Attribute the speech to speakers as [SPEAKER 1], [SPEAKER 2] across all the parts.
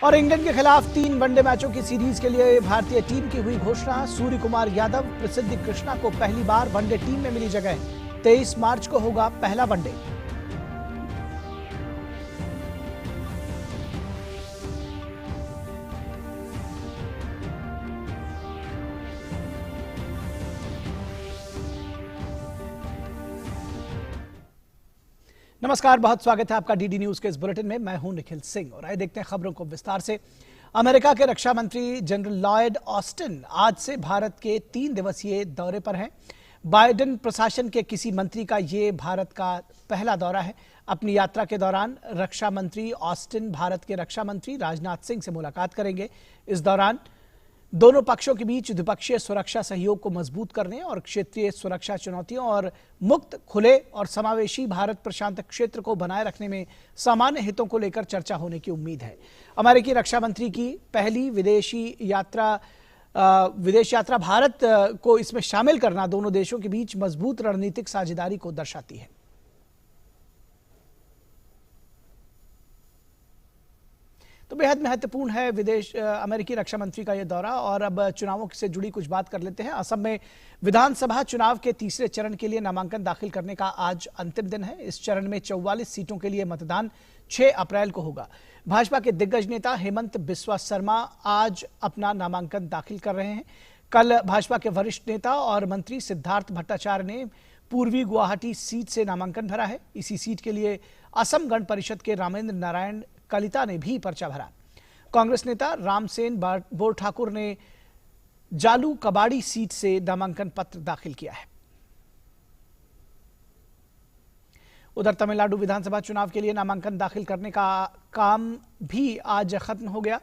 [SPEAKER 1] और इंग्लैंड के खिलाफ 3 वनडे मैचों की सीरीज के लिए भारतीय टीम की हुई घोषणा। सूर्य कुमार यादव, प्रसिद्ध कृष्णा को पहली बार वनडे टीम में मिली जगह। 23 मार्च को होगा पहला वनडे। नमस्कार, बहुत स्वागत है आपका डीडी न्यूज के इस बुलेटिन में। मैं हूं निखिल सिंह और आइए देखते हैं खबरों को विस्तार से। अमेरिका के रक्षा मंत्री जनरल लॉयड ऑस्टिन आज से भारत के 3 दिवसीय दौरे पर हैं। बाइडेन प्रशासन के किसी मंत्री का ये भारत का पहला दौरा है। अपनी यात्रा के दौरान रक्षा मंत्री ऑस्टिन भारत के रक्षा मंत्री राजनाथ सिंह से मुलाकात करेंगे। इस दौरान दोनों पक्षों के बीच द्विपक्षीय सुरक्षा सहयोग को मजबूत करने और क्षेत्रीय सुरक्षा चुनौतियों और मुक्त, खुले और समावेशी भारत प्रशांत क्षेत्र को बनाए रखने में सामान्य हितों को लेकर चर्चा होने की उम्मीद है। अमेरिकी रक्षा मंत्री की पहली विदेश यात्रा भारत को इसमें शामिल करना दोनों देशों के बीच मजबूत रणनीतिक साझेदारी को दर्शाती है। तो बेहद महत्वपूर्ण है अमेरिकी रक्षा मंत्री का यह दौरा। और अब चुनावों से जुड़ी कुछ बात कर लेते हैं। असम में विधानसभा चुनाव के तीसरे चरण के लिए नामांकन दाखिल करने का आज अंतिम दिन है। इस चरण में 44 सीटों के लिए मतदान 6 अप्रैल को होगा। भाजपा के दिग्गज नेता हेमंत बिस्वा शर्मा आज अपना नामांकन दाखिल कर रहे हैं। कल भाजपा के वरिष्ठ नेता और मंत्री सिद्धार्थ भट्टाचार्य ने पूर्वी गुवाहाटी सीट से नामांकन भरा है। इसी सीट के लिए असम गण परिषद के रामेंद्र नारायण कलिता ने भी पर्चा भरा। कांग्रेस नेता रामसेन बोरठाकुर ने जालू कबाड़ी सीट से नामांकन पत्र दाखिल किया है। उधर तमिलनाडु विधानसभा चुनाव के लिए नामांकन दाखिल करने का काम भी आज खत्म हो गया।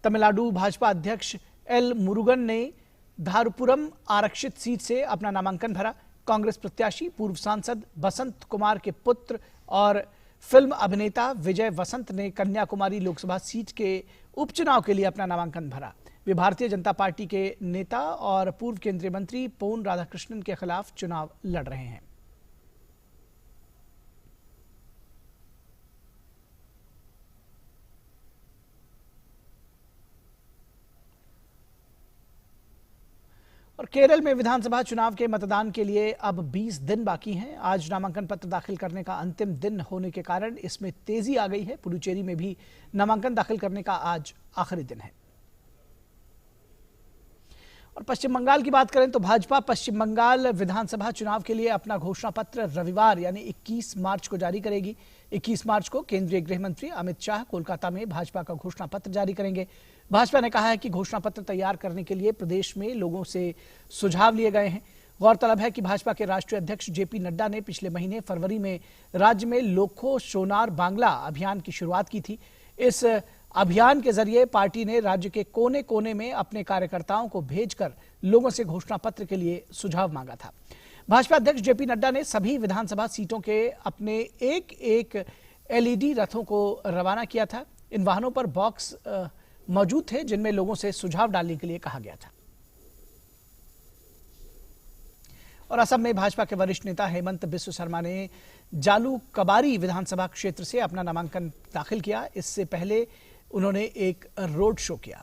[SPEAKER 1] तमिलनाडु भाजपा अध्यक्ष एल मुरुगन ने धारपुरम आरक्षित सीट से अपना नामांकन भरा। कांग्रेस प्रत्याशी पूर्व सांसद बसंत कुमार के पुत्र और फिल्म अभिनेता विजय वसंत ने कन्याकुमारी लोकसभा सीट के उपचुनाव के लिए अपना नामांकन भरा। वे भारतीय जनता पार्टी के नेता और पूर्व केंद्रीय मंत्री पोन राधाकृष्णन के खिलाफ चुनाव लड़ रहे हैं। और केरल में विधानसभा चुनाव के मतदान के लिए अब 20 दिन बाकी हैं। आज नामांकन पत्र दाखिल करने का अंतिम दिन होने के कारण इसमें तेजी आ गई है। पुडुचेरी में भी नामांकन दाखिल करने का आज आखिरी दिन है। और पश्चिम बंगाल की बात करें तो भाजपा पश्चिम बंगाल विधानसभा चुनाव के लिए अपना घोषणा पत्र रविवार यानी 21 मार्च को जारी करेगी। 21 मार्च को केंद्रीय गृह मंत्री अमित शाह कोलकाता में भाजपा का घोषणा पत्र जारी करेंगे। भाजपा ने कहा है कि घोषणा पत्र तैयार करने के लिए प्रदेश में लोगों से सुझाव लिए गए हैं। गौरतलब है कि भाजपा के राष्ट्रीय अध्यक्ष जेपी नड्डा ने पिछले महीने फरवरी में राज्य में लोखो सोनार बांग्ला अभियान की शुरुआत की थी। इस अभियान के जरिए पार्टी ने राज्य के कोने कोने में अपने कार्यकर्ताओं को भेजकर लोगों से घोषणा पत्र के लिए सुझाव मांगा था। भाजपा अध्यक्ष जेपी नड्डा ने सभी विधानसभा सीटों के अपने एक एक एलईडी रथों को रवाना किया था। इन वाहनों पर बॉक्स मौजूद थे जिनमें लोगों से सुझाव डालने के लिए कहा गया था। और असम में भाजपा के वरिष्ठ नेता हेमंत बिस्वा शर्मा ने जालू कबारी विधानसभा क्षेत्र से अपना नामांकन दाखिल किया। इससे पहले उन्होंने एक रोड शो किया।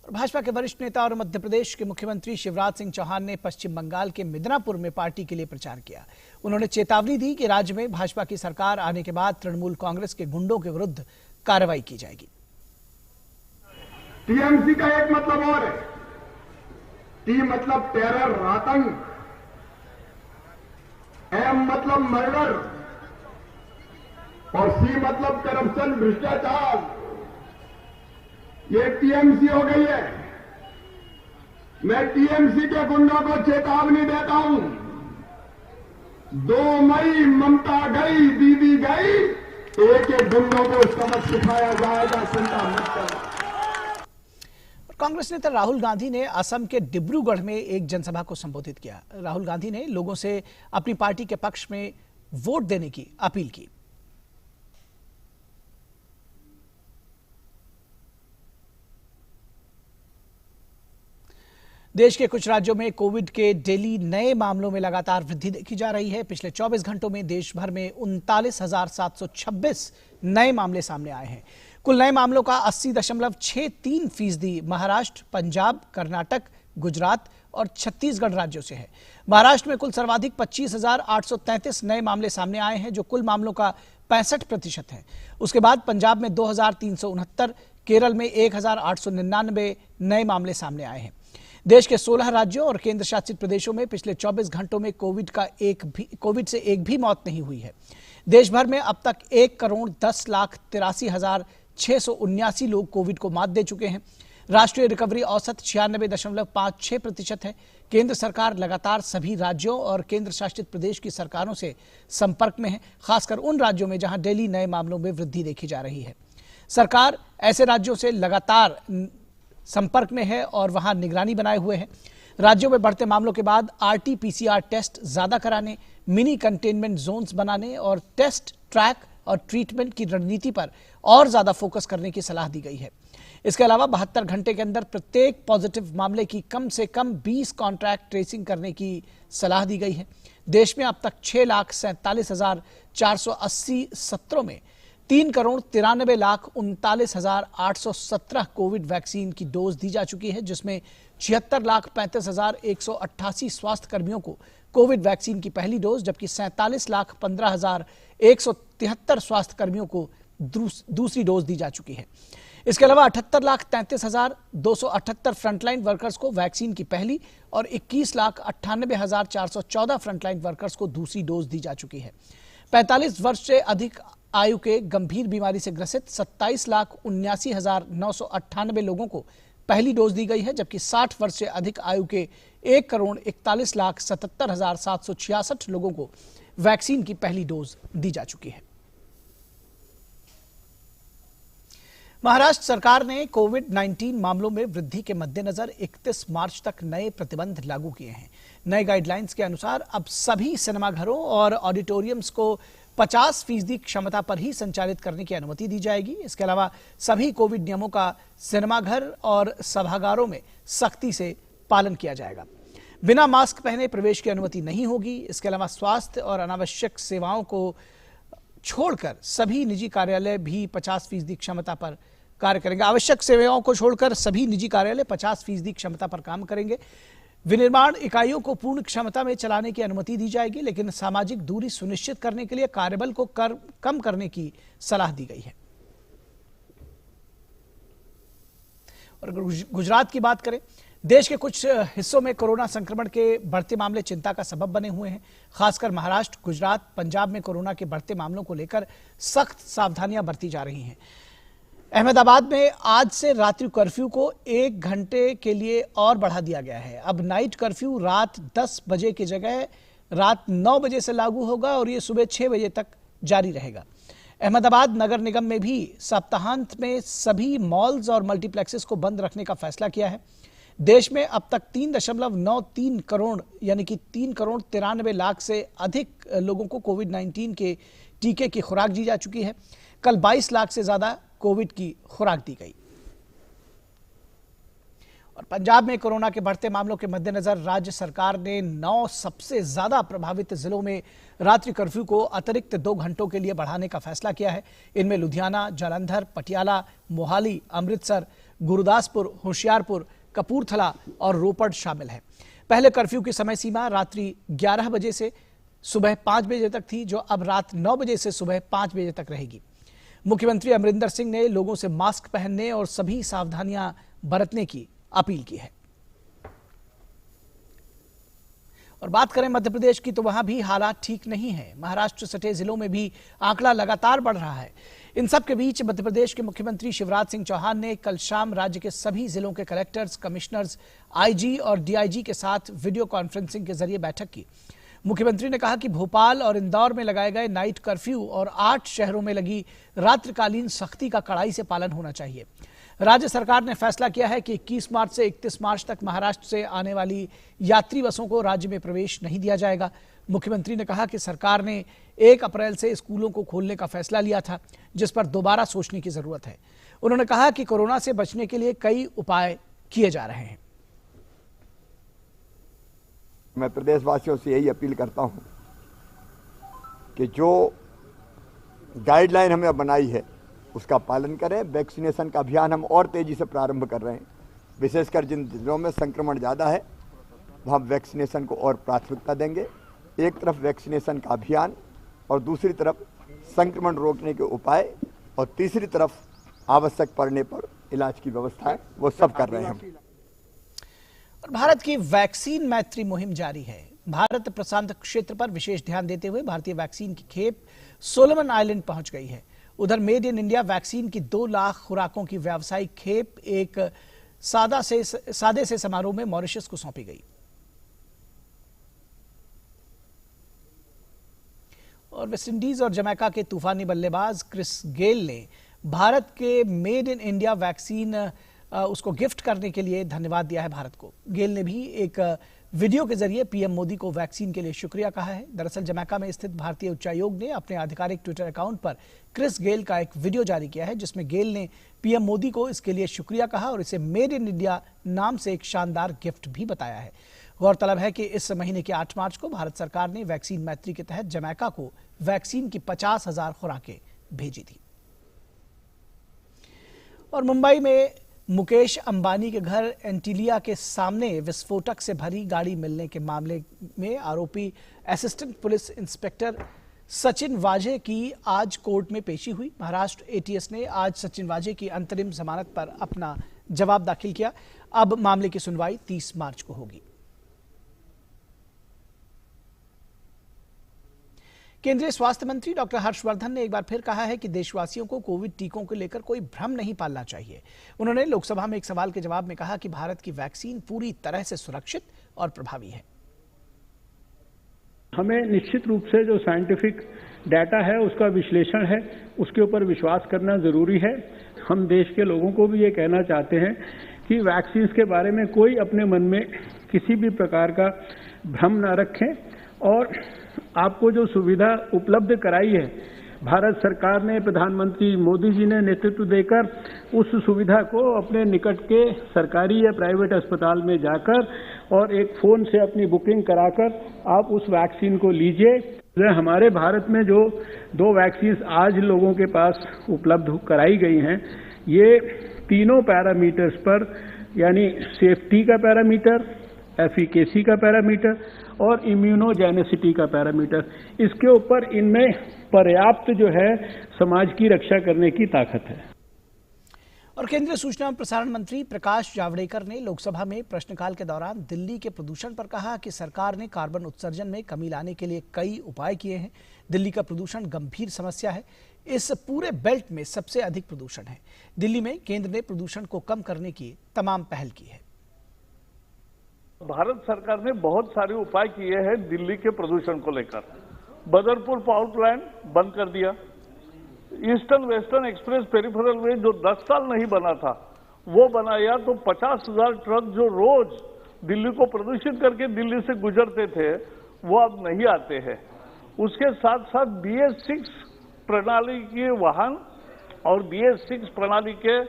[SPEAKER 1] और भाजपा के वरिष्ठ नेता और मध्य प्रदेश के मुख्यमंत्री शिवराज सिंह चौहान ने पश्चिम बंगाल के मिदनापुर में पार्टी के लिए प्रचार किया। उन्होंने चेतावनी दी कि राज्य में भाजपा की सरकार आने के बाद तृणमूल कांग्रेस के गुंडों के विरुद्ध कार्रवाई की जाएगी।
[SPEAKER 2] टीएमसी का एक मतलब और है। टी मतलब टेरर, आतंक। एम मतलब मर्डर और सी मतलब करप्शन, भ्रष्टाचार। ये टीएमसी हो गई है। मैं टीएमसी के गुंडों को चेतावनी देता हूं। 2 मई ममता गई, दीदी गई, एक एक गुंडों को सबक सिखाया जाएगा, चिंता मत करो।
[SPEAKER 1] कांग्रेस नेता राहुल गांधी ने असम के डिब्रूगढ़ में एक जनसभा को संबोधित किया। राहुल गांधी ने लोगों से अपनी पार्टी के पक्ष में वोट देने की अपील की। देश के कुछ राज्यों में कोविड के डेली नए मामलों में लगातार वृद्धि देखी जा रही है। पिछले 24 घंटों में देश भर में 39,726 नए मामले सामने आए हैं। कुल नए मामलों का 80.63% महाराष्ट्र, पंजाब, कर्नाटक, गुजरात और छत्तीसगढ़ राज्यों से है। महाराष्ट्र में कुल सर्वाधिक 25,833 नए मामले सामने आए हैं, जो कुल मामलों का 65% है। उसके बाद पंजाब में 2,369, केरल में 1,899 नए मामले सामने आए हैं। देश के 16 राज्यों और केंद्र शासित प्रदेशों में पिछले 24 घंटों में कोविड से एक भी मौत नहीं हुई है। देश भर में अब तक 1,10,83,679 लोग कोविड को मात दे चुके हैं। राष्ट्रीय रिकवरी औसत 96.56% है। केंद्र सरकार लगातार सभी राज्यों और केंद्र शासित प्रदेश की सरकारों से संपर्क में है, खासकर उन राज्यों में जहां डेली नए मामलों में वृद्धि देखी जा रही है। सरकार ऐसे राज्यों से लगातार संपर्क में है और वहां निगरानी बनाए हुए है। राज्यों में बढ़ते मामलों के बाद RT-PCR टेस्ट ज्यादा कराने, मिनी कंटेनमेंट जोन्स बनाने और टेस्ट, ट्रैक और ट्रीटमेंट की रणनीति पर और ज्यादा फोकस करने की सलाह दी गई है। इसके अलावा 72 घंटे के अंदर प्रत्येक पॉजिटिव मामले की कम से कम 20 कॉन्ट्रैक्ट ट्रेसिंग करने की सलाह दी गई है। देश में अब तक 6,47,480 सत्रों में 3,93,39,817 कोविड वैक्सीन की डोज दी जा चुकी है, जिसमें 76,35,188 स्वास्थ्य कर्मियों को कोविड वैक्सीन की पहली डोज, जबकि 47,15,173 स्वास्थ्य कर्मियों को दूसरी डोज दी जा चुकी है। इसके अलावा 78,33,278 फ्रंटलाइन वर्कर्स को वैक्सीन की पहली और 21,98,414 फ्रंटलाइन वर्कर्स को दूसरी डोज दी जा चुकी है। 45 वर्ष से अधिक आयु के गंभीर बीमारी से ग्रसित 27,79,998 लोगों को पहली डोज दी गई है, जबकि 60 वर्ष से अधिक आयु के 1,41,77,766 लोगों को वैक्सीन की पहली डोज दी जा चुकी है। महाराष्ट्र सरकार ने कोविड-19 मामलों में वृद्धि के मद्देनजर 31 मार्च तक नए प्रतिबंध लागू किए हैं। नए गाइडलाइंस के अनुसार अब सभी सिनेमाघरों और ऑडिटोरियम्स को 50% क्षमता पर ही संचालित करने की अनुमति दी जाएगी। इसके अलावा सभी कोविड नियमों का सिनेमाघर और सभागारों में सख्ती से पालन किया जाएगा। बिना मास्क पहने प्रवेश की अनुमति नहीं होगी। इसके अलावा स्वास्थ्य और अनावश्यक सेवाओं को छोड़कर सभी निजी कार्यालय भी 50% क्षमता पर कार्य करेंगे। आवश्यक सेवाओं को छोड़कर सभी निजी कार्यालय 50% क्षमता पर काम करेंगे। विनिर्माण इकाइयों को पूर्ण क्षमता में चलाने की अनुमति दी जाएगी, लेकिन सामाजिक दूरी सुनिश्चित करने के लिए कार्यबल को कम करने की सलाह दी गई है। और गुजरात की बात करें, देश के कुछ हिस्सों में कोरोना संक्रमण के बढ़ते मामले चिंता का सबब बने हुए हैं। खासकर महाराष्ट्र, गुजरात, पंजाब में कोरोना के बढ़ते मामलों को लेकर सख्त सावधानियां बरती जा रही हैं। अहमदाबाद में आज से रात्रि कर्फ्यू को 1 घंटे के लिए और बढ़ा दिया गया है। अब नाइट कर्फ्यू रात 10 बजे की जगह रात 9 बजे से लागू होगा और ये सुबह 6 बजे तक जारी रहेगा। अहमदाबाद नगर निगम में भी सप्ताहांत में सभी मॉल्स और मल्टीप्लेक्सेस को बंद रखने का फैसला किया है। देश में अब तक 3.93 करोड़ यानी कि 3,93,00,000 से अधिक लोगों को कोविड-19 के टीके की खुराक दी जा चुकी है। कल 22 लाख से ज्यादा कोविड की खुराक दी गई। और पंजाब में कोरोना के बढ़ते मामलों के मद्देनजर राज्य सरकार ने 9 सबसे ज्यादा प्रभावित जिलों में रात्रि कर्फ्यू को अतिरिक्त 2 घंटों के लिए बढ़ाने का फैसला किया है। इनमें लुधियाना, जालंधर, पटियाला, मोहाली, अमृतसर, गुरदासपुर, होशियारपुर, कपूरथला और रोपड़ शामिल है। पहले कर्फ्यू की समय सीमा रात्रि 11 बजे से सुबह 5 बजे तक थी, जो अब रात 9 बजे से सुबह 5 बजे तक रहेगी। मुख्यमंत्री अमरिंदर सिंह ने लोगों से मास्क पहनने और सभी सावधानियां बरतने की अपील की है। और बात करें मध्य प्रदेश की, तो वहां भी हालात ठीक नहीं है। महाराष्ट्र सटे जिलों में भी आंकड़ा लगातार बढ़ रहा है। इन सब के बीच मध्य प्रदेश के मुख्यमंत्री शिवराज सिंह चौहान ने कल शाम राज्य के सभी जिलों के कलेक्टर्स, कमिश्नर्स, IG और DIG के साथ वीडियो कॉन्फ्रेंसिंग के जरिए बैठक की। मुख्यमंत्री ने कहा कि भोपाल और इंदौर में लगाए गए नाइट कर्फ्यू और 8 शहरों में लगी रात्रिकालीन सख्ती का कड़ाई से पालन होना चाहिए। राज्य सरकार ने फैसला किया है कि 21 मार्च से 31 मार्च तक महाराष्ट्र से आने वाली यात्री बसों को राज्य में प्रवेश नहीं दिया जाएगा। मुख्यमंत्री ने कहा कि सरकार ने 1 अप्रैल से स्कूलों को खोलने का फैसला लिया था, जिस पर दोबारा सोचने की जरूरत है। उन्होंने कहा कि कोरोना से बचने के लिए कई उपाय किए जा रहे हैं।
[SPEAKER 3] मैं प्रदेशवासियों से यही अपील करता हूं कि जो गाइडलाइन हमें बनाई है उसका पालन करें। वैक्सीनेशन का अभियान हम और तेज़ी से प्रारंभ कर रहे हैं। विशेषकर जिन जिलों में संक्रमण ज़्यादा है वहाँ वैक्सीनेशन को और प्राथमिकता देंगे। एक तरफ वैक्सीनेशन का अभियान और दूसरी तरफ संक्रमण रोकने के उपाय और तीसरी तरफ आवश्यक पड़ने पर इलाज की व्यवस्था है, वो सब कर रहे हैं हम।
[SPEAKER 1] और भारत की वैक्सीन मैत्री मुहिम जारी है। भारत प्रशांत क्षेत्र पर विशेष ध्यान देते हुए भारतीय वैक्सीन की खेप सोलोमन आइलैंड पहुंच गई है। उधर मेड इन इंडिया वैक्सीन की 2 लाख खुराकों की व्यावसायिक खेप एक सादे से समारोह में मॉरिशस को सौंपी गई। और वेस्टइंडीज और जमैका के तूफानी बल्लेबाज क्रिस गेल ने भारत के मेड इन इंडिया वैक्सीन उसको गिफ्ट करने के लिए धन्यवाद दिया है भारत को। गेल ने भी एक वीडियो के जरिए पीएम मोदी को वैक्सीन के लिए शुक्रिया कहा है। दरअसल जमैका में स्थित भारतीय उच्चायोग ने अपने आधिकारिक ट्विटर अकाउंट पर क्रिस गेल का एक वीडियो जारी किया है जिसमें गेल ने पीएम मोदी को इसके लिए शुक्रिया कहा और इसे मेड इन इंडिया नाम से एक शानदार गिफ्ट भी बताया है। गौरतलब है कि इस महीने के 8 मार्च को भारत सरकार ने वैक्सीन मैत्री के तहत जमैका को वैक्सीन की 50,000 खुराकें भेजी थी। और मुंबई में मुकेश अंबानी के घर एंटीलिया के सामने विस्फोटक से भरी गाड़ी मिलने के मामले में आरोपी असिस्टेंट पुलिस इंस्पेक्टर सचिन वाजे की आज कोर्ट में पेशी हुई। महाराष्ट्र एटीएस ने आज सचिन वाजे की अंतरिम जमानत पर अपना जवाब दाखिल किया। अब मामले की सुनवाई 30 मार्च को होगी। केंद्रीय स्वास्थ्य मंत्री डॉक्टर हर्षवर्धन ने एक बार फिर कहा है कि देशवासियों को कोविड टीकों को लेकर कोई भ्रम नहीं पालना चाहिए। उन्होंने लोकसभा में एक सवाल के जवाब में कहा कि भारत की वैक्सीन पूरी तरह से सुरक्षित और प्रभावी है।
[SPEAKER 4] हमें निश्चित रूप से जो साइंटिफिक डाटा है उसका विश्लेषण है उसके ऊपर विश्वास करना जरूरी है। हम देश के लोगों को भी ये कहना चाहते हैं कि वैक्सीन के बारे में कोई अपने मन में किसी भी प्रकार का भ्रम न रखें और आपको जो सुविधा उपलब्ध कराई है भारत सरकार ने, प्रधानमंत्री मोदी जी ने नेतृत्व देकर उस सुविधा को अपने निकट के सरकारी या प्राइवेट अस्पताल में जाकर और एक फोन से अपनी बुकिंग कराकर आप उस वैक्सीन को लीजिए। हमारे भारत में जो 2 वैक्सीन आज लोगों के पास उपलब्ध कराई गई हैं ये तीनों पैरामीटर्स पर यानी सेफ्टी का पैरामीटर, एफिकेसी का पैरामीटर और इम्यूनोजेनेसिटी का पैरामीटर, इसके ऊपर इनमें पर्याप्त जो है समाज की रक्षा करने की ताकत है।
[SPEAKER 1] और केंद्रीय सूचना और प्रसारण मंत्री प्रकाश जावड़ेकर ने लोकसभा में प्रश्नकाल के दौरान दिल्ली के प्रदूषण पर कहा कि सरकार ने कार्बन उत्सर्जन में कमी लाने के लिए कई उपाय किए हैं। दिल्ली का प्रदूषण गंभीर समस्या है। इस पूरे बेल्ट में सबसे अधिक प्रदूषण है। दिल्ली में केंद्र ने प्रदूषण को कम करने की तमाम पहल की है।
[SPEAKER 5] भारत सरकार ने बहुत सारे उपाय किए हैं दिल्ली के प्रदूषण को लेकर। बदरपुर पावर प्लांट बंद कर दिया। ईस्टर्न वेस्टर्न एक्सप्रेस पेरिफेरल वे जो 10 साल नहीं बना था वो बनाया तो 50,000 ट्रक जो रोज दिल्ली को प्रदूषित करके दिल्ली से गुजरते थे वो अब नहीं आते हैं। उसके साथ साथ BS6 प्रणाली के वाहन और BS6 प्रणाली के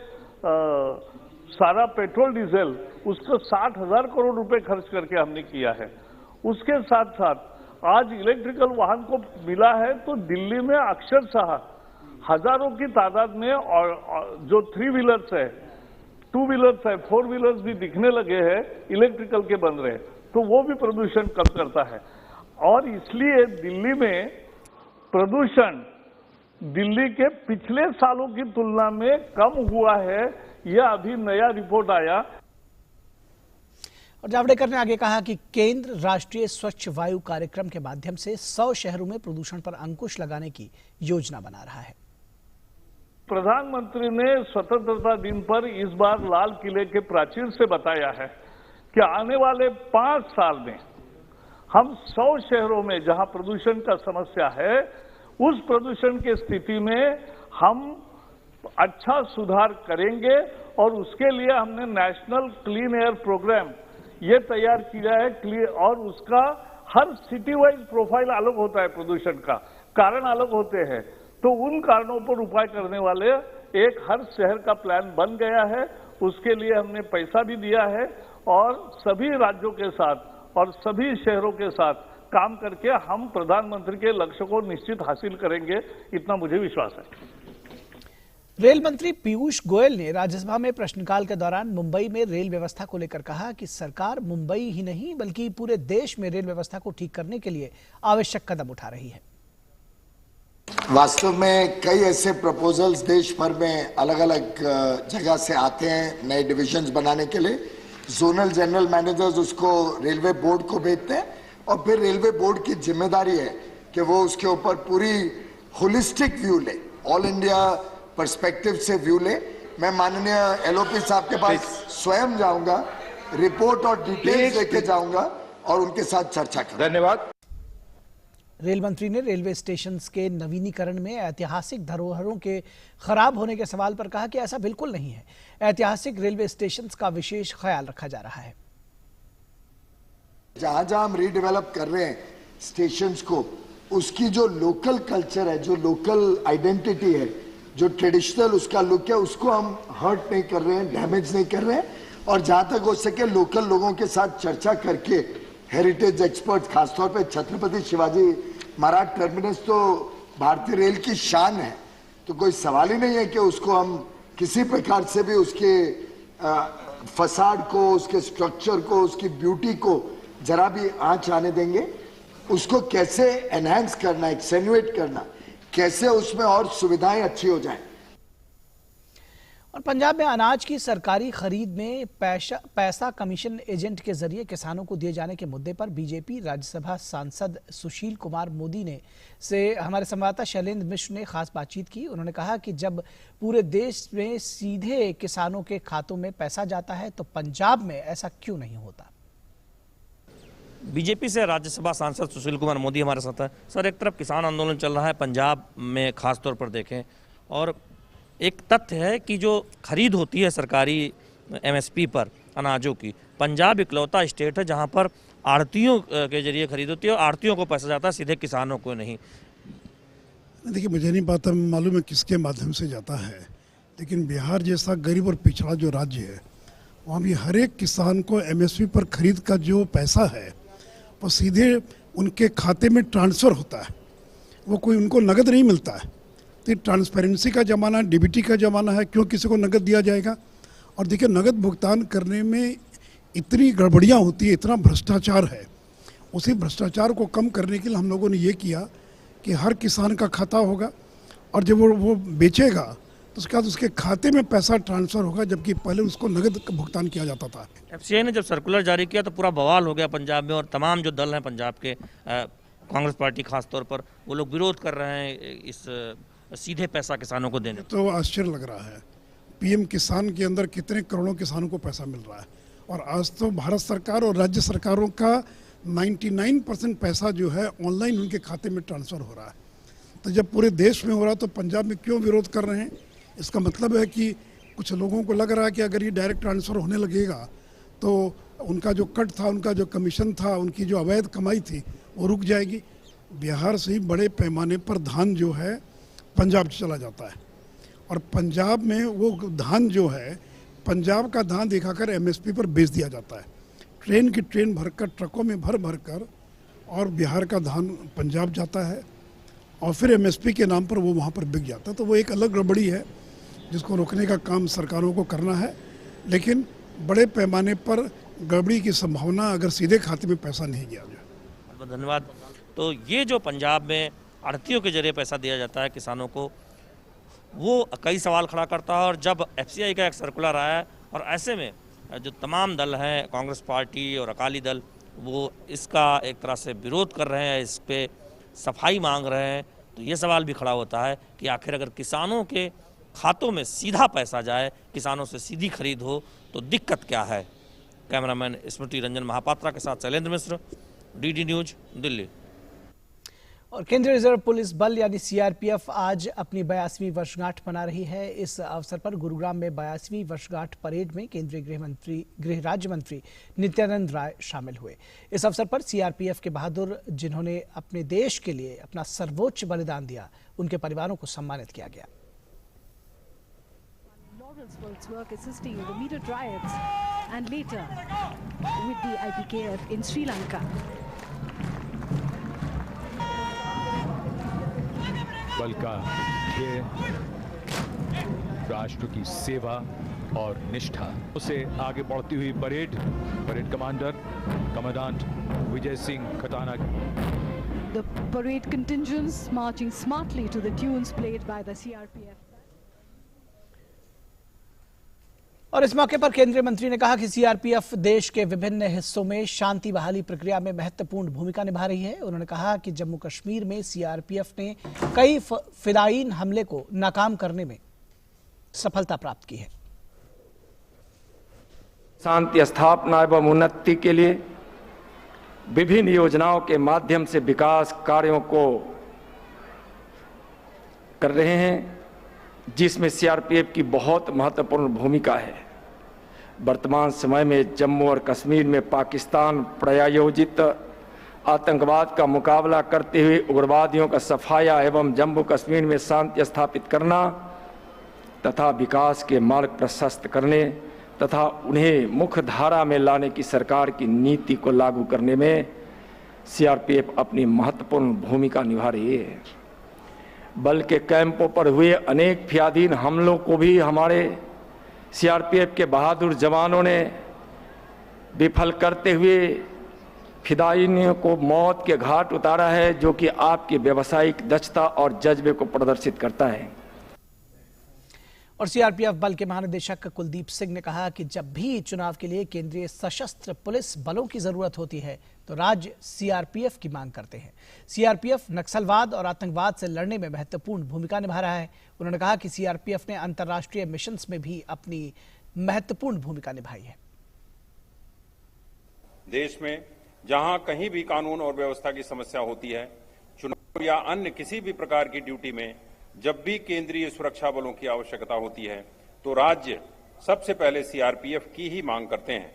[SPEAKER 5] सारा पेट्रोल डीजल उसको 60,000 करोड़ रुपए खर्च करके हमने किया है। उसके साथ साथ आज इलेक्ट्रिकल वाहन को मिला है तो दिल्ली में अक्षरशः हजारों की तादाद में और जो 3 व्हीलर्स है, 2 व्हीलर्स है, 4 व्हीलर्स भी दिखने लगे हैं इलेक्ट्रिकल के बन रहे, तो वो भी प्रदूषण कम करता है। और इसलिए दिल्ली में प्रदूषण दिल्ली के पिछले सालों की तुलना में कम हुआ है। यह अभी नया रिपोर्ट आया।
[SPEAKER 1] और जावड़ेकर ने आगे कहा कि केंद्र राष्ट्रीय स्वच्छ वायु कार्यक्रम के माध्यम से 100 शहरों में प्रदूषण पर अंकुश लगाने की योजना बना रहा है।
[SPEAKER 5] प्रधानमंत्री ने स्वतंत्रता दिन पर इस बार लाल किले के प्राचीर से बताया है कि आने वाले 5 साल में हम 100 शहरों में जहां प्रदूषण का समस्या है उस प्रदूषण की स्थिति में हम अच्छा सुधार करेंगे। और उसके लिए हमने नेशनल क्लीन एयर प्रोग्राम ये तैयार किया है और उसका हर सिटी वाइज प्रोफाइल अलग होता है, प्रदूषण का कारण अलग होते हैं, तो उन कारणों पर उपाय करने वाले एक हर शहर का प्लान बन गया है। उसके लिए हमने पैसा भी दिया है और सभी राज्यों के साथ और सभी शहरों के साथ काम करके हम प्रधानमंत्री के लक्ष्य को निश्चित हासिल करेंगे, इतना मुझे विश्वास है।
[SPEAKER 1] रेल मंत्री पीयूष गोयल ने राज्यसभा में प्रश्नकाल के दौरान मुंबई में रेल व्यवस्था को लेकर कहा कि सरकार मुंबई ही नहीं बल्कि पूरे देश में रेल व्यवस्था को ठीक करने के लिए आवश्यक कदम उठा रही है।
[SPEAKER 6] वास्तव में कई ऐसे प्रपोजल्स देश भर में अलग अलग जगह से आते हैं नए डिविजन्स बनाने के लिए। जोनल जनरल मैनेजर्स उसको रेलवे बोर्ड को भेजते हैं और फिर रेलवे बोर्ड की जिम्मेदारी है कि वो उसके ऊपर पूरी होलिस्टिक व्यू ले, ऑल इंडिया पर्सपेक्टिव से व्यू ले। मैं माननीय एलओपी साहब के पास स्वयं जाऊंगा, रिपोर्ट और डिटेल्स लेके जाऊंगा और उनके साथ चर्चा करूंगा।
[SPEAKER 2] धन्यवाद।
[SPEAKER 1] रेल मंत्री ने रेलवे स्टेशन के नवीनीकरण में ऐतिहासिक धरोहरों के खराब होने के सवाल पर कहा कि ऐसा बिल्कुल नहीं है। ऐतिहासिक रेलवे स्टेशन का विशेष ख्याल रखा जा रहा है।
[SPEAKER 6] जहां जहां हम रीडेवलप कर रहे हैं स्टेशंस को, उसकी जो लोकल कल्चर है, जो लोकल आइडेंटिटी है, जो ट्रेडिशनल उसका लुक है, उसको हम हर्ट नहीं कर रहे हैं, डैमेज नहीं कर रहे हैं। और जहां तक हो सके लोकल लोगों के साथ चर्चा करके, हेरिटेज एक्सपर्ट, खासतौर पे छत्रपति शिवाजी महाराज टर्मिनस तो भारतीय रेल की शान है, तो कोई सवाल ही नहीं है कि उसको हम किसी प्रकार से भी उसके फसाड को, उसके स्ट्रक्चर को, उसकी ब्यूटी को जरा भी आंच आने देंगे। उसको कैसे एनहांस करना, एक्सेन्युएट करना, कैसे उसमें और सुविधाएं अच्छी हो जाएं।
[SPEAKER 1] और पंजाब में अनाज की सरकारी खरीद में पैसा कमीशन एजेंट के जरिए किसानों को दिए जाने के मुद्दे पर बीजेपी राज्यसभा सांसद सुशील कुमार मोदी से हमारे संवाददाता शैलेंद्र मिश्र ने खास बातचीत की। उन्होंने कहा कि जब पूरे देश में सीधे किसानों के खातों में पैसा जाता है तो पंजाब में ऐसा क्यों नहीं होता।
[SPEAKER 7] बीजेपी से राज्यसभा सांसद सुशील कुमार मोदी हमारे साथ है। सर, एक तरफ किसान आंदोलन चल रहा है पंजाब में, खास तौर पर देखें, और एक तथ्य है कि जो खरीद होती है सरकारी एमएसपी पर अनाजों की, पंजाब इकलौता स्टेट है जहां पर आड़तियों के जरिए खरीद होती है और आड़तियों को पैसा जाता है, सीधे किसानों को नहीं।
[SPEAKER 8] देखिए, मुझे नहीं पता मालूम है किसके माध्यम से जाता है, लेकिन बिहार जैसा गरीब और पिछड़ा जो राज्य है वहाँ भी हर एक किसान को एमएसपी पर खरीद का जो पैसा है वो सीधे उनके खाते में ट्रांसफ़र होता है, वो कोई उनको नगद नहीं मिलता है। तो ट्रांसपेरेंसी का ज़माना, डीबीटी का ज़माना है, क्यों किसी को नगद दिया जाएगा। और देखिए, नगद भुगतान करने में इतनी गड़बड़ियाँ होती है, इतना भ्रष्टाचार है। उसी भ्रष्टाचार को कम करने के लिए हम लोगों ने ये किया कि हर किसान का खाता होगा और जब वो बेचेगा तो उसके बाद उसके खाते में पैसा ट्रांसफ़र होगा, जबकि पहले उसको नगद भुगतान किया जाता था।
[SPEAKER 7] एफसीआई ने जब सर्कुलर जारी किया तो पूरा बवाल हो गया पंजाब में, और तमाम जो दल हैं पंजाब के, कांग्रेस पार्टी खास तौर पर, वो लोग विरोध कर रहे हैं इस सीधे पैसा किसानों को देने।
[SPEAKER 8] तो आश्चर्य लग रहा है, पीएम किसान के अंदर कितने करोड़ों किसानों को पैसा मिल रहा है, और आज तो भारत सरकार और राज्य सरकारों का 99% पैसा जो है ऑनलाइन उनके खाते में ट्रांसफ़र हो रहा है। तो जब पूरे देश में हो रहा है तो पंजाब में क्यों विरोध कर रहे हैं। इसका मतलब है कि कुछ लोगों को लग रहा है कि अगर ये डायरेक्ट ट्रांसफ़र होने लगेगा तो उनका जो कट था, उनका जो कमीशन था, उनकी जो अवैध कमाई थी वो रुक जाएगी। बिहार से ही बड़े पैमाने पर धान जो है पंजाब चला जाता है, और पंजाब में वो धान जो है, पंजाब का धान दिखाकर एमएसपी पर बेच दिया जाता है। ट्रेन की ट्रेन भरकर, ट्रकों में भर भर कर, और बिहार का धान पंजाब जाता है और फिर एमएसपी के नाम पर वो वहाँ पर बिक जाता है। तो वो एक अलग गड़बड़ी है जिसको रोकने का काम सरकारों को करना है, लेकिन बड़े पैमाने पर गड़बड़ी की संभावना अगर सीधे खाते में पैसा नहीं गया जाए।
[SPEAKER 7] धन्यवाद। तो ये जो पंजाब में आड़तियों के जरिए पैसा दिया जाता है किसानों को, वो कई सवाल खड़ा करता है। और जब एफसीआई का एक सर्कुलर आया है और ऐसे में जो तमाम दल हैं, कांग्रेस पार्टी और अकाली दल, वो इसका एक तरह से विरोध कर रहे हैं, इस पर सफाई मांग रहे हैं, तो ये सवाल भी खड़ा होता है कि आखिर अगर किसानों के खातों में सीधा पैसा जाए, किसानों से सीधी खरीद हो, तो दिक्कत क्या है। कैमरामैन स्मृति रंजन महापात्रा के साथ शैलेंद्र मिश्र, डीडी न्यूज, दिल्ली।
[SPEAKER 1] और केंद्रीय रिजर्व पुलिस बल यानी सीआरपीएफ आज अपनी 82वीं वर्षगांठ मना रही है। इस अवसर पर गुरुग्राम में 82वीं वर्षगांठ परेड में केंद्रीय गृह राज्य मंत्री नित्यानंद राय शामिल हुए। इस अवसर पर सीआरपीएफ के बहादुर जिन्होंने अपने देश के लिए अपना सर्वोच्च बलिदान दिया, उनके परिवारों को सम्मानित किया गया।
[SPEAKER 9] World's work assisting the metered riots and later with the IPKF in Sri Lanka.
[SPEAKER 10] बल का ध्येय राष्ट्र की सेवा और निष्ठा उसे आगे बढ़ती हुई parade commander commandant Vijay Singh Khatana.
[SPEAKER 9] The parade contingents marching smartly to the tunes played by the CRPF.
[SPEAKER 1] और इस मौके पर केंद्रीय मंत्री ने कहा कि सीआरपीएफ देश के विभिन्न हिस्सों में शांति बहाली प्रक्रिया में महत्वपूर्ण भूमिका निभा रही है. उन्होंने कहा कि जम्मू कश्मीर में सीआरपीएफ ने कई फिदायीन हमले को नाकाम करने में सफलता प्राप्त की है.
[SPEAKER 11] शांति स्थापना एवं उन्नति के लिए विभिन्न योजनाओं के माध्यम से विकास कार्यों को कर रहे हैं, जिसमें सीआरपीएफ की बहुत महत्वपूर्ण भूमिका है. वर्तमान समय में जम्मू और कश्मीर में पाकिस्तान प्रायोजित आतंकवाद का मुकाबला करते हुए उग्रवादियों का सफाया एवं जम्मू कश्मीर में शांति स्थापित करना तथा विकास के मार्ग प्रशस्त करने तथा उन्हें मुख्य धारा में लाने की सरकार की नीति को लागू करने में सीआरपीएफ अपनी महत्वपूर्ण भूमिका निभा रही है. बल के कैंपों पर हुए अनेक फिदायीन हमलों को भी हमारे सीआरपीएफ के बहादुर जवानों ने विफल करते हुए फिदायीनों को मौत के घाट उतारा है, जो कि आपकी व्यावसायिक दक्षता और जज्बे को प्रदर्शित करता है.
[SPEAKER 1] और सीआरपीएफ बल के महानिदेशक कुलदीप सिंह ने कहा कि जब भी चुनाव के लिए केंद्रीय सशस्त्र पुलिस बलों की जरूरत होती है तो राज्य सीआरपीएफ की मांग करते हैं. सीआरपीएफ नक्सलवाद और आतंकवाद से लड़ने में महत्वपूर्ण भूमिका निभा रहा है. उन्होंने कहा कि सीआरपीएफ ने अंतर्राष्ट्रीय मिशंस में भी अपनी महत्वपूर्ण भूमिका निभाई है.
[SPEAKER 12] देश में जहां कहीं भी कानून और व्यवस्था की समस्या होती है, चुनाव या अन्य किसी भी प्रकार की ड्यूटी में जब भी केंद्रीय सुरक्षा बलों की आवश्यकता होती है तो राज्य सबसे पहले सीआरपीएफ की ही मांग करते हैं.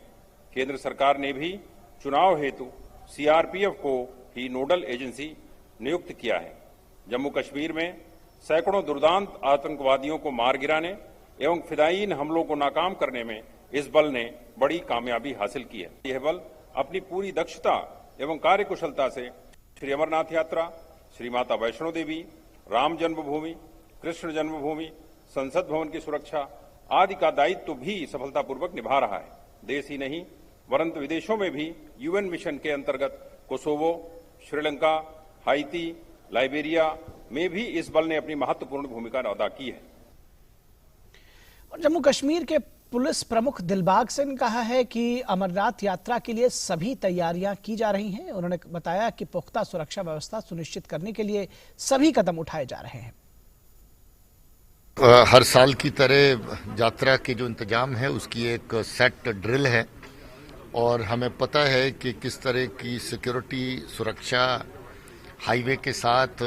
[SPEAKER 12] केंद्र सरकार ने भी चुनाव हेतु सीआरपीएफ को ही नोडल एजेंसी नियुक्त किया है. जम्मू कश्मीर में सैकड़ों दुर्दांत आतंकवादियों को मार गिराने एवं फिदायीन हमलों को नाकाम करने में इस बल ने बड़ी कामयाबी हासिल की है. यह बल अपनी पूरी दक्षता एवं कार्यकुशलता से श्री अमरनाथ यात्रा, श्री माता वैष्णो देवी, राम जन्मभूमि, कृष्ण जन्मभूमि, संसद भवन की सुरक्षा आदि का दायित्व भी सफलतापूर्वक निभा रहा है. देश ही नहीं वरंतु विदेशों में भी यूएन मिशन के अंतर्गत कोसोवो, श्रीलंका, हाइती, लाइबेरिया में भी इस बल ने अपनी महत्वपूर्ण भूमिका अदा की है.
[SPEAKER 1] और जम्मू कश्मीर के पुलिस प्रमुख दिलबाग सिंह ने कहा है कि अमरनाथ यात्रा के लिए सभी तैयारियां की जा रही हैं. उन्होंने बताया कि पुख्ता सुरक्षा व्यवस्था सुनिश्चित करने के लिए सभी कदम उठाए जा रहे हैं.
[SPEAKER 13] हर साल की तरह यात्रा के जो इंतजाम है उसकी एक सेट ड्रिल है और हमें पता है कि किस तरह की सिक्योरिटी सुरक्षा हाईवे के साथ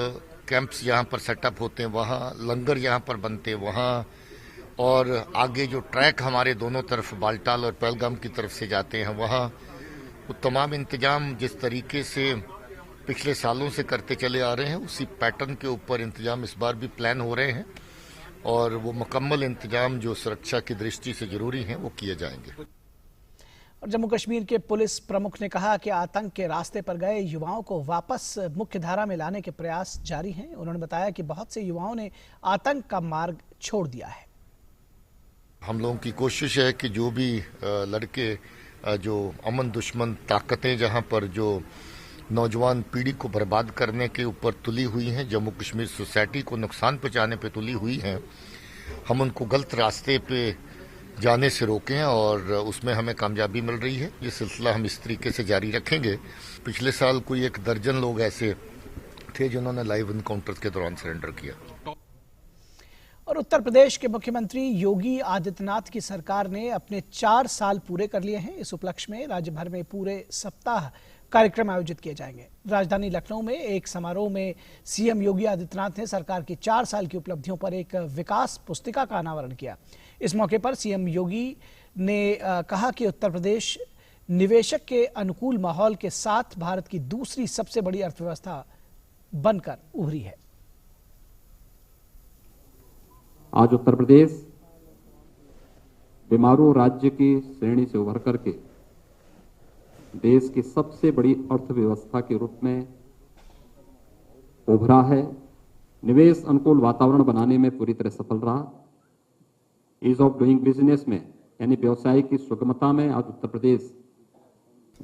[SPEAKER 13] कैंप्स यहाँ पर सेटअप होते हैं, वहाँ लंगर यहाँ पर बनते हैं वहाँ, और आगे जो ट्रैक हमारे दोनों तरफ बालटाल और पहलगाम की तरफ से जाते हैं वहाँ, वो तमाम इंतजाम जिस तरीके से पिछले सालों से करते चले आ रहे हैं उसी पैटर्न के ऊपर इंतजाम इस बार भी प्लान हो रहे हैं और वो मुकम्मल इंतजाम जो सुरक्षा की दृष्टि से जरूरी हैं वो किए जाएंगे.
[SPEAKER 1] और जम्मू कश्मीर के पुलिस प्रमुख ने कहा कि आतंक के रास्ते पर गए युवाओं को वापस मुख्य धारा में लाने के प्रयास जारी हैं. उन्होंने बताया कि बहुत से युवाओं ने आतंक का मार्ग छोड़ दिया है.
[SPEAKER 13] हम लोगों की कोशिश है कि जो भी लड़के जो अमन दुश्मन ताकतें जहां पर जो नौजवान पीढ़ी को बर्बाद करने के ऊपर तुली हुई हैं, जम्मू कश्मीर सोसाइटी को नुकसान पहुंचाने पे तुली हुई हैं, हम उनको गलत रास्ते पे जाने से रोकें और उसमें हमें कामयाबी मिल रही है. ये सिलसिला हम इस तरीके से जारी रखेंगे. पिछले साल कोई 1 दर्जन लोग ऐसे थे जिन्होंने लाइव इनकाउंटर्स के दौरान सरेंडर किया.
[SPEAKER 1] और उत्तर प्रदेश के मुख्यमंत्री योगी आदित्यनाथ की सरकार ने अपने 4 साल पूरे कर लिए हैं. इस उपलक्ष्य में राज्य भर में पूरे सप्ताह कार्यक्रम आयोजित किए जाएंगे. राजधानी लखनऊ में एक समारोह में सीएम योगी आदित्यनाथ ने सरकार की 4 साल की उपलब्धियों पर एक विकास पुस्तिका का अनावरण किया. इस मौके पर सीएम योगी ने कहा कि उत्तर प्रदेश निवेशक के अनुकूल माहौल के साथ भारत की दूसरी सबसे बड़ी अर्थव्यवस्था बनकर उभरी है.
[SPEAKER 14] आज उत्तर प्रदेश बीमारू राज्य की श्रेणी से उभर करके देश की सबसे बड़ी अर्थव्यवस्था के रूप में उभरा है, निवेश अनुकूल वातावरण बनाने में पूरी तरह सफल रहा। ईज ऑफ डूइंग बिजनेस में यानी व्यवसाय की सुगमता में आज उत्तर प्रदेश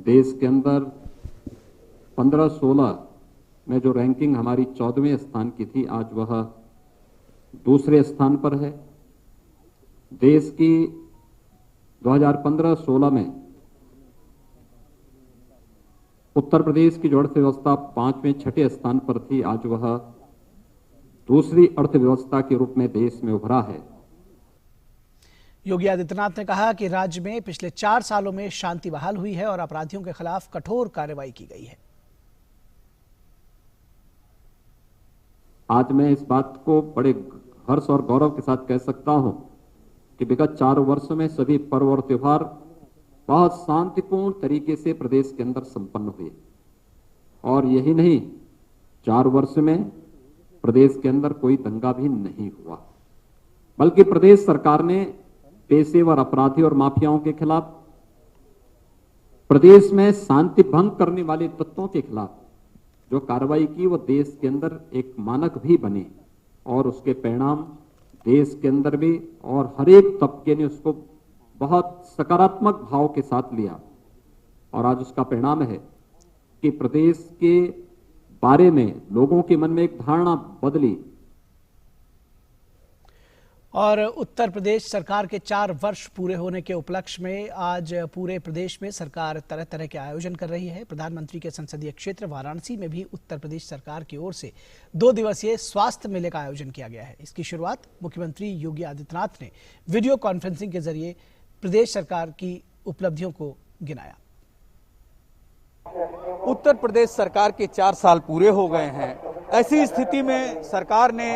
[SPEAKER 14] देश के अंदर 15-16 में जो रैंकिंग हमारी 14वें स्थान की थी, आज वह दूसरे स्थान पर है। देश की 2015-16 में उत्तर प्रदेश की जो अर्थव्यवस्था 5वें-6ठे स्थान पर थी, आज वह दूसरी अर्थव्यवस्था के रूप में देश में उभरा है।
[SPEAKER 1] योगी आदित्यनाथ ने कहा कि राज्य में पिछले 4 सालों में शांति बहाल हुई है और अपराधियों के खिलाफ कठोर कार्रवाई की गई है।
[SPEAKER 14] आज मैं इस बात को बड़े हर्ष और गौरव के साथ कह सकता हूं कि विगत 4 वर्षों में सभी पर्व और त्योहार बहुत शांतिपूर्ण तरीके से प्रदेश के अंदर संपन्न हुए। और यही नहीं, 4 वर्ष में प्रदेश के अंदर कोई दंगा भी नहीं हुआ, बल्कि प्रदेश सरकार ने पेशेवर अपराधी और माफियाओं के खिलाफ, प्रदेश में शांति भंग करने वाले तत्वों के खिलाफ जो कार्रवाई की, वो देश के अंदर एक मानक भी बने और उसके परिणाम देश के अंदर भी और हर एक तबके ने उसको बहुत सकारात्मक भाव के साथ लिया। और आज उसका परिणाम है कि प्रदेश के बारे में लोगों के मन में एक धारणा बदली।
[SPEAKER 1] और उत्तर प्रदेश सरकार के 4 वर्ष पूरे होने के उपलक्ष्य में आज पूरे प्रदेश में सरकार तरह तरह के आयोजन कर रही है। प्रधानमंत्री के संसदीय क्षेत्र वाराणसी में भी उत्तर प्रदेश सरकार की ओर से 2 दिवसीय स्वास्थ्य मेले का आयोजन किया गया है। इसकी शुरुआत मुख्यमंत्री योगी आदित्यनाथ ने वीडियो कॉन्फ्रेंसिंग के जरिए प्रदेश सरकार की उपलब्धियों को गिनाया।
[SPEAKER 15] उत्तर प्रदेश सरकार के 4 साल पूरे हो गए हैं। ऐसी स्थिति में सरकार ने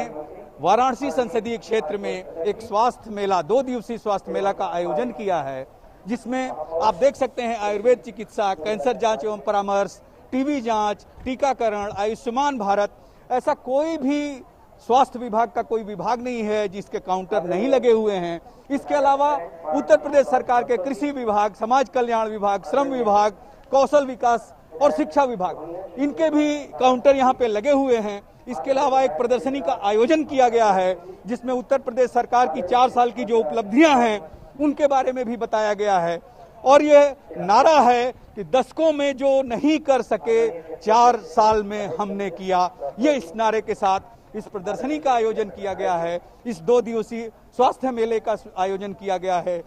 [SPEAKER 15] वाराणसी संसदीय क्षेत्र में एक स्वास्थ्य मेला, 2 दिवसीय स्वास्थ्य मेला का आयोजन किया है, जिसमें आप देख सकते हैं आयुर्वेद चिकित्सा, कैंसर जांच एवं परामर्श, टीबी जांच, टीकाकरण, आयुष्मान भारत, ऐसा कोई भी स्वास्थ्य विभाग का कोई विभाग नहीं है जिसके काउंटर नहीं लगे हुए हैं। इसके अलावा उत्तर प्रदेश सरकार के कृषि विभाग, समाज कल्याण विभाग, श्रम विभाग, कौशल विकास और शिक्षा विभाग, इनके भी काउंटर यहाँ पे लगे हुए हैं। इसके अलावा एक प्रदर्शनी का आयोजन किया गया है जिसमें उत्तर प्रदेश सरकार की 4 साल की जो उपलब्धियां हैं उनके बारे में भी बताया गया है। और ये नारा है कि दशकों में जो नहीं कर सके 4 साल में हमने किया। ये इस नारे के साथ इस प्रदर्शनी का आयोजन किया गया है। इस 2 दिवसीय स्वास्थ्य मेले का आयोजन किया गया है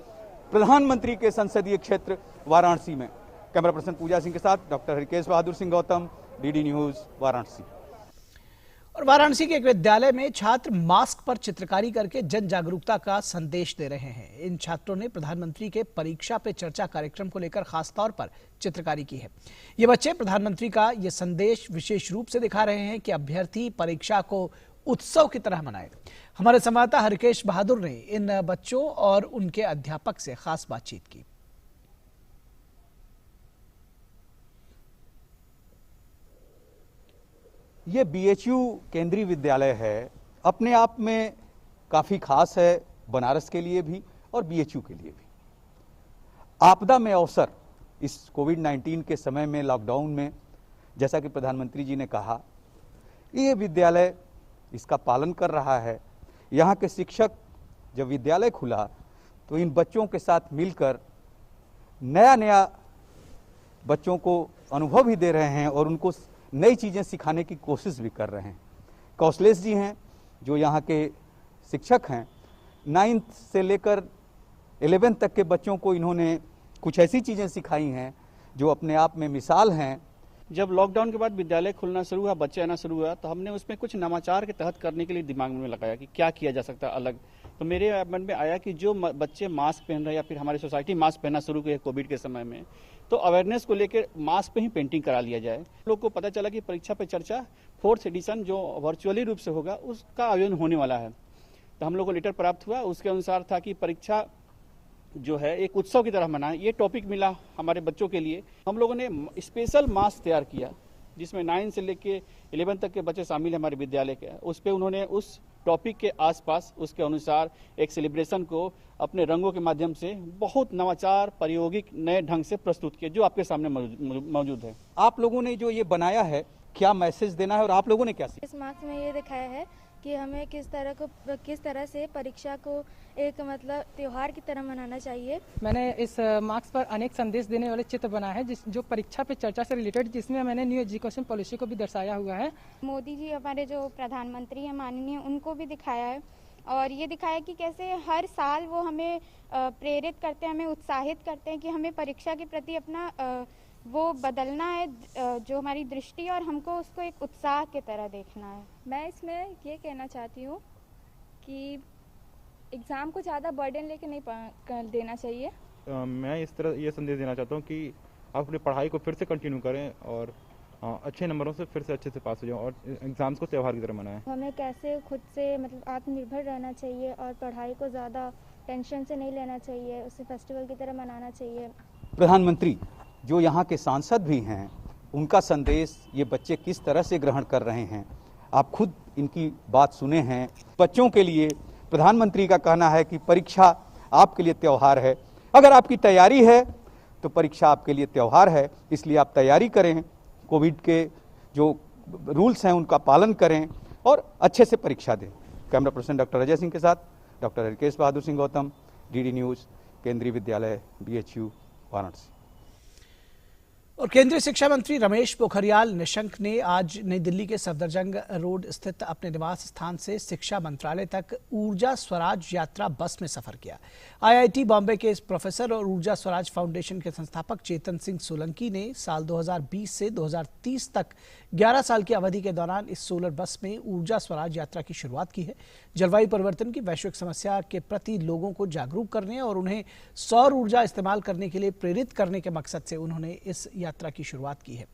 [SPEAKER 15] प्रधानमंत्री के संसदीय क्षेत्र वाराणसी में। कैमरा पर्सन पूजा सिंह के साथ doctor Harikesh Bahadur Singh Gautam, DD news, Varanasi.
[SPEAKER 1] और वाराणसी के एक विद्यालय में छात्र मास्क पर चित्रकारी करके जन जागरूकता का संदेश दे रहे हैं। इन छात्रों ने प्रधानमंत्री के परीक्षा पे चर्चा कार्यक्रम को लेकर खास तौर पर चित्रकारी की है। ये बच्चे प्रधानमंत्री का ये संदेश विशेष रूप से दिखा रहे हैं कि अभ्यर्थी परीक्षा को उत्सव की तरह मनाए। हमारे संवाददाता हरिकेश बहादुर ने इन बच्चों और उनके अध्यापक से खास बातचीत की।
[SPEAKER 15] ये बीएचयू केंद्रीय विद्यालय है, अपने आप में काफ़ी खास है, बनारस के लिए भी और बीएचयू के लिए भी। आपदा में अवसर, इस कोविड-19 के समय में, लॉकडाउन में, जैसा कि प्रधानमंत्री जी ने कहा, ये विद्यालय इसका पालन कर रहा है। यहाँ के शिक्षक जब विद्यालय खुला तो इन बच्चों के साथ मिलकर नया बच्चों को अनुभव भी दे रहे हैं और उनको नई चीज़ें सिखाने की कोशिश भी कर रहे हैं। कौशलेश जी हैं जो यहाँ के शिक्षक हैं, 9th से लेकर 11th तक के बच्चों को इन्होंने कुछ ऐसी चीज़ें सिखाई हैं जो अपने आप में मिसाल हैं।
[SPEAKER 16] जब लॉकडाउन के बाद विद्यालय खुलना शुरू हुआ, बच्चे आना शुरू हुआ, तो हमने उसमें कुछ नवाचार के तहत करने के लिए दिमाग में लगाया कि क्या किया जा सकता है अलग। तो मेरे मन में आया कि जो बच्चे मास्क पहन रहे हैं या फिर हमारी सोसाइटी मास्क पहनना शुरू की है कोविड के समय में, तो अवेयरनेस को लेकर मास्क पे ही पेंटिंग करा लिया जाए। लोग को पता चला कि परीक्षा पे चर्चा 4th एडिशन जो वर्चुअली रूप से होगा उसका आयोजन होने वाला है। तो हम लोग को लेटर प्राप्त हुआ, उसके अनुसार था कि परीक्षा जो है एक उत्सव की तरह मनाएं। ये टॉपिक मिला हमारे बच्चों के लिए। हम लोगों ने स्पेशल मास्क तैयार किया जिसमें 9 से लेके 11 तक के बच्चे शामिल हैं हमारे विद्यालय के, उस पर उन्होंने उस टॉपिक के आसपास उसके अनुसार एक सेलिब्रेशन को अपने रंगों के माध्यम से बहुत नवाचार प्रायोगिक नए ढंग से प्रस्तुत किया, जो आपके सामने मौजूद है। आप लोगों ने जो ये बनाया है, क्या मैसेज देना है और आप लोगों ने क्या सीखा?
[SPEAKER 17] इस मार्क्स में ये दिखाया है कि हमें किस तरह से परीक्षा को एक मतलब त्योहार की तरह मनाना चाहिए।
[SPEAKER 18] मैंने इस मार्क्स पर अनेक संदेश देने वाले चित्र बनाए हैं जो परीक्षा पे चर्चा से रिलेटेड, जिसमें मैंने न्यू एजुकेशन पॉलिसी को भी दर्शाया हुआ है।
[SPEAKER 17] मोदी जी हमारे जो प्रधानमंत्री हैं माननीय, उनको भी दिखाया है और ये दिखाया कि कैसे हर साल वो हमें प्रेरित करते हैं, हमें उत्साहित करते हैं कि हमें परीक्षा के प्रति अपना वो बदलना है, जो हमारी दृष्टि, और हमको उसको एक उत्साह की तरह देखना है।
[SPEAKER 19] मैं इसमें ये कहना चाहती हूँ कि एग्ज़ाम को ज़्यादा बर्डन लेके नहीं देना चाहिए।
[SPEAKER 20] मैं इस तरह ये संदेश देना चाहता हूँ कि आप अपनी पढ़ाई को फिर से कंटिन्यू करें और अच्छे नंबरों से फिर से अच्छे से पास हो जाओ और एग्ज़ाम्स को त्यौहार की तरह मनाएं।
[SPEAKER 17] हमें कैसे खुद से मतलब आत्मनिर्भर रहना चाहिए और पढ़ाई को ज़्यादा टेंशन से नहीं लेना चाहिए, उसे फेस्टिवल की तरह मनाना चाहिए।
[SPEAKER 15] प्रधानमंत्री जो यहाँ के सांसद भी हैं, उनका संदेश ये बच्चे किस तरह से ग्रहण कर रहे हैं, आप खुद इनकी बात सुने हैं। बच्चों के लिए प्रधानमंत्री का कहना है कि परीक्षा आपके लिए त्यौहार है। अगर आपकी तैयारी है तो परीक्षा आपके लिए त्यौहार है, इसलिए आप तैयारी करें, कोविड के जो रूल्स हैं उनका पालन करें और अच्छे से परीक्षा दें। Camera person doctor Ajay Singh के साथ doctor Harkesh Bahadur Singh Gautam, DD news, केंद्रीय विद्यालय BHU वाराणसी।
[SPEAKER 1] और केंद्रीय शिक्षा मंत्री रमेश पोखरियाल निशंक ने आज नई दिल्ली के सफदरजंग रोड स्थित अपने निवास स्थान से शिक्षा मंत्रालय तक ऊर्जा स्वराज यात्रा बस में सफर किया। IIT बॉम्बे के इस प्रोफेसर और ऊर्जा स्वराज फाउंडेशन के संस्थापक चेतन सिंह सोलंकी ने साल 2020 से 2030 तक 11 साल की अवधि के दौरान इस सोलर बस में ऊर्जा स्वराज यात्रा की शुरुआत की है। जलवायु परिवर्तन की वैश्विक समस्या के प्रति लोगों को जागरूक करने और उन्हें सौर ऊर्जा इस्तेमाल करने के लिए प्रेरित करने के मकसद से उन्होंने इस यात्रा की शुरुआत की है।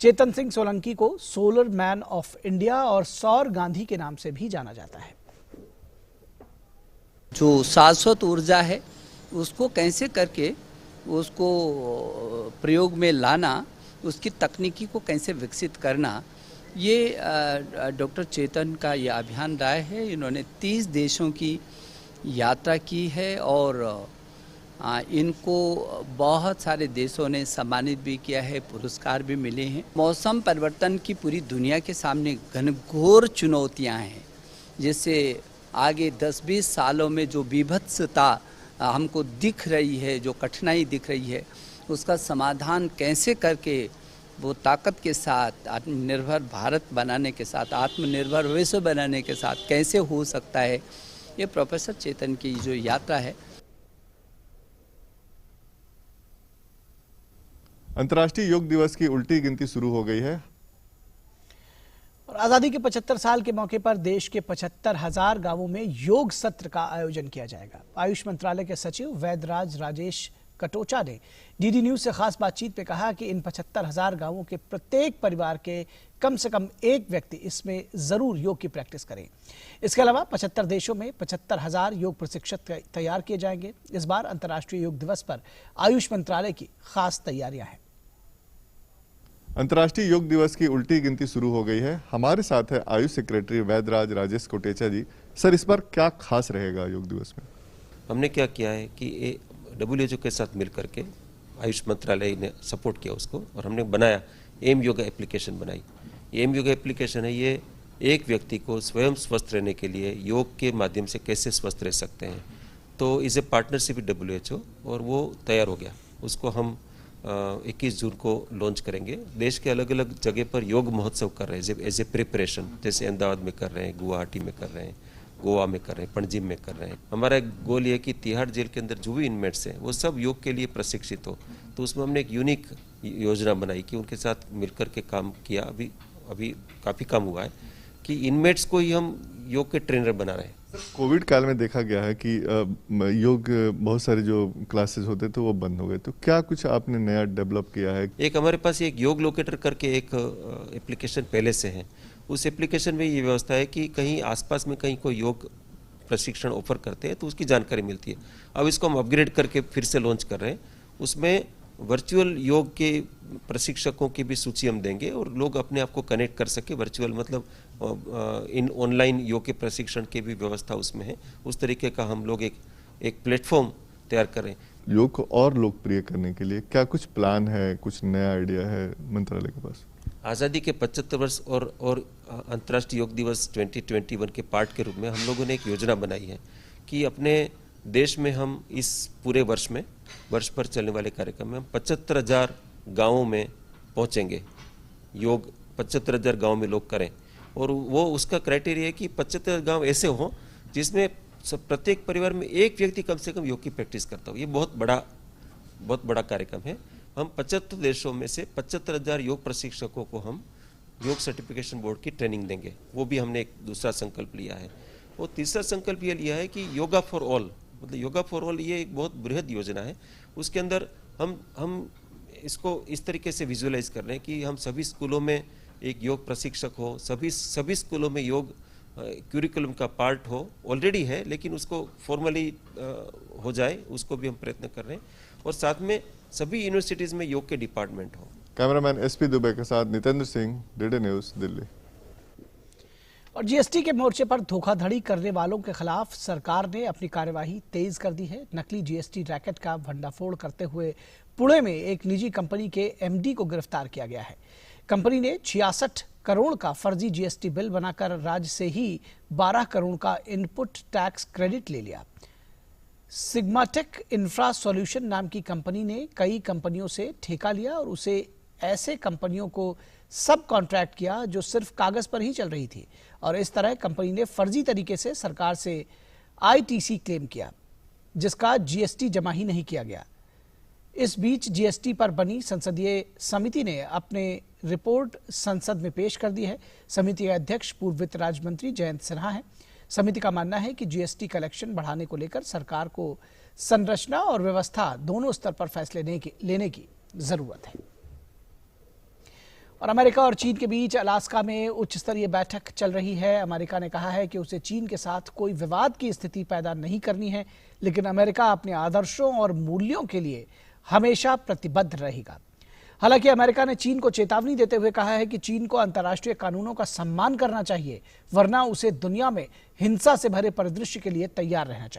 [SPEAKER 1] चेतन सिंह सोलंकी को सोलर मैन ऑफ इंडिया और सौर गांधी के नाम से भी जाना जाता है।
[SPEAKER 21] जो शाश्वत ऊर्जा है उसको कैसे करके उसको प्रयोग में लाना, उसकी तकनीकी को कैसे विकसित करना, ये डॉक्टर चेतन का ये अभियान रहा है। इन्होंने 30 देशों की यात्रा की है और इनको बहुत सारे देशों ने सम्मानित भी किया है, पुरस्कार भी मिले हैं। मौसम परिवर्तन की पूरी दुनिया के सामने घनघोर चुनौतियां हैं, जिससे आगे 10-20 सालों में जो विभत्सता हमको दिख रही है, जो कठिनाई दिख रही है, उसका समाधान कैसे करके वो ताकत के साथ आत्मनिर्भर भारत बनाने के साथ, आत्मनिर्भर विश्व बनाने के साथ कैसे हो सकता है, ये प्रोफेसर चेतन की जो यात्रा है।
[SPEAKER 22] अंतर्राष्ट्रीय योग दिवस की उल्टी गिनती शुरू हो गई है
[SPEAKER 1] और आजादी के 75 साल के मौके पर देश के 75,000 गांवों में योग सत्र का आयोजन किया जाएगा। आयुष मंत्रालय के सचिव वैद्यराज राजेश कटोचा ने डीडी न्यूज से खास बातचीत में कहा कि इन 75,000 गांवों के प्रत्येक परिवार के कम से कम एक व्यक्ति इसमें जरूर योग की प्रैक्टिस करें। इसके अलावा 75 देशों में 75,000 योग प्रशिक्षक तैयार किए जाएंगे। इस बार अंतर्राष्ट्रीय योग दिवस पर आयुष मंत्रालय की खास तैयारियां हैं।
[SPEAKER 22] अंतर्राष्ट्रीय योग दिवस की उल्टी गिनती शुरू हो गई है। हमारे साथ है आयुष सेक्रेटरी वैद्यराज राजेश कोटेचा जी। सर, इस बार क्या खास रहेगा योग दिवस में?
[SPEAKER 23] हमने क्या किया है कि WHO के साथ मिलकर के आयुष मंत्रालय ने सपोर्ट किया उसको, और हमने बनाया एम योगा एप्लीकेशन बनाई। एम योगा एप्लीकेशन है, ये एक व्यक्ति को स्वयं स्वस्थ रहने के लिए योग के माध्यम से कैसे स्वस्थ रह सकते हैं, तो is a partnership with WHO, और वो तैयार हो गया। उसको हम 21 जून को लॉन्च करेंगे। देश के अलग अलग जगह पर योग महोत्सव कर रहे हैं एज ए प्रिपरेशन, जैसे अहमदाबाद में कर रहे हैं, गुवाहाटी में कर रहे हैं, गोवा में कर रहे हैं, पणजी में कर रहे हैं। हमारा एक गोल ये कि तिहाड़ जेल के अंदर जो भी इनमेट्स हैं वो सब योग के लिए प्रशिक्षित हो, तो उसमें हमने एक यूनिक योजना बनाई कि उनके साथ मिलकर के काम किया। अभी काफ़ी काम हुआ है कि इनमेट्स को ही हम योग के ट्रेनर बना रहे हैं।
[SPEAKER 22] कोविड काल में देखा गया है कि योग बहुत सारे जो क्लासेस होते थे वो बंद हो गए, तो क्या कुछ आपने नया डेवलप किया है?
[SPEAKER 23] एक हमारे पास एक योग लोकेटर करके एक एप्लीकेशन पहले से है। उस एप्लीकेशन में ये व्यवस्था है कि कहीं आसपास में कहीं कोई योग प्रशिक्षण ऑफर करते हैं तो उसकी जानकारी मिलती है। अब इसको हम अपग्रेड करके फिर से लॉन्च कर रहे हैं। उसमें वर्चुअल योग के प्रशिक्षकों की भी सूची हम देंगे और लोग अपने आप को कनेक्ट कर सके। वर्चुअल मतलब इन ऑनलाइन योग के प्रशिक्षण की भी व्यवस्था उसमें है। उस तरीके का हम लोग एक प्लेटफॉर्म तैयार करें।
[SPEAKER 22] योग को और लोकप्रिय करने के लिए क्या कुछ प्लान है, कुछ नया आइडिया है मंत्रालय के पास?
[SPEAKER 23] आज़ादी के 75 वर्ष और अंतर्राष्ट्रीय योग दिवस 2021 के पार्ट के रूप में हम लोगों ने एक योजना बनाई है कि अपने देश में हम इस पूरे वर्ष भर चलने वाले कार्यक्रम में हम 75,000 गाँवों में पहुँचेंगे। योग 75,000 गाँव में लोग करें और वो उसका क्राइटेरिया है कि 75 गाँव ऐसे हों जिसमें प्रत्येक परिवार में एक व्यक्ति कम से कम योग की प्रैक्टिस करता हो। ये बहुत बड़ा कार्यक्रम है। हम 75 देशों में से 75,000 योग प्रशिक्षकों को हम योग सर्टिफिकेशन बोर्ड की ट्रेनिंग देंगे। वो भी हमने एक दूसरा संकल्प लिया है। और तीसरा संकल्प ये लिया है कि योगा फॉर ऑल, मतलब योगा फॉर ऑल ये एक बहुत बृहद योजना है। उसके अंदर हम इसको इस तरीके से विजुअलाइज कर रहे हैं कि हम सभी स्कूलों में एक योग प्रशिक्षक हो, सभी स्कूलों में योग क्यूरिकुलम का पार्ट हो, ऑलरेडी है लेकिन उसको फॉर्मली हो जाए, उसको भी हम प्रयत्न कर रहे हैं। और साथ में सभी यूनिवर्सिटीज़ में योग के डिपार्टमेंट हो।
[SPEAKER 22] कैमरामैन एसपी दुबे के साथ नितेंद्र सिंह, डीडी न्यूज़, दिल्ली।
[SPEAKER 1] और जीएसटी के मोर्चे पर धोखाधड़ी करने वालों के खिलाफ सरकार ने अपनी कार्यवाही तेज कर दी है। नकली जीएसटी रैकेट का भंडाफोड़ करते हुए पुणे में एक निजी कंपनी के एमडी को गिरफ्तार किया गया है। कंपनी ने 66 करोड़ का फर्जी जीएसटी बिल बनाकर राज्य से ही 12 करोड़ का इनपुट टैक्स क्रेडिट ले लिया। सिग्माटेक इंफ्रा सॉल्यूशन नाम की कंपनी ने कई कंपनियों से ठेका लिया और उसे ऐसे कंपनियों को सब कॉन्ट्रैक्ट किया जो सिर्फ कागज पर ही चल रही थी। और इस तरह कंपनी ने फर्जी तरीके से सरकार से आईटीसी क्लेम किया जिसका जीएसटी जमा ही नहीं किया गया। इस बीच जीएसटी पर बनी संसदीय समिति ने अपने रिपोर्ट संसद में पेश कर दी है। समिति के अध्यक्ष पूर्व वित्त राज्य मंत्री जयंत सिन्हा हैं। समिति का मानना है कि जीएसटी कलेक्शन बढ़ाने को लेकर सरकार को संरचना और व्यवस्था दोनों स्तर पर फैसले लेने की जरूरत है। और अमेरिका और चीन के बीच अलास्का में उच्च स्तरीय बैठक चल रही है। अमेरिका ने कहा है कि उसे चीन के साथ कोई विवाद की स्थिति पैदा नहीं करनी है, लेकिन अमेरिका अपने आदर्शों और मूल्यों के लिए हमेशा प्रतिबद्ध रहेगा। हालांकि अमेरिका ने चीन को चेतावनी देते हुए कहा है कि चीन को अंतर्राष्ट्रीय कानूनों का सम्मान करना चाहिए, वरना उसे दुनिया में हिंसा से भरे परिदृश्य के लिए तैयार रहना चाहिए।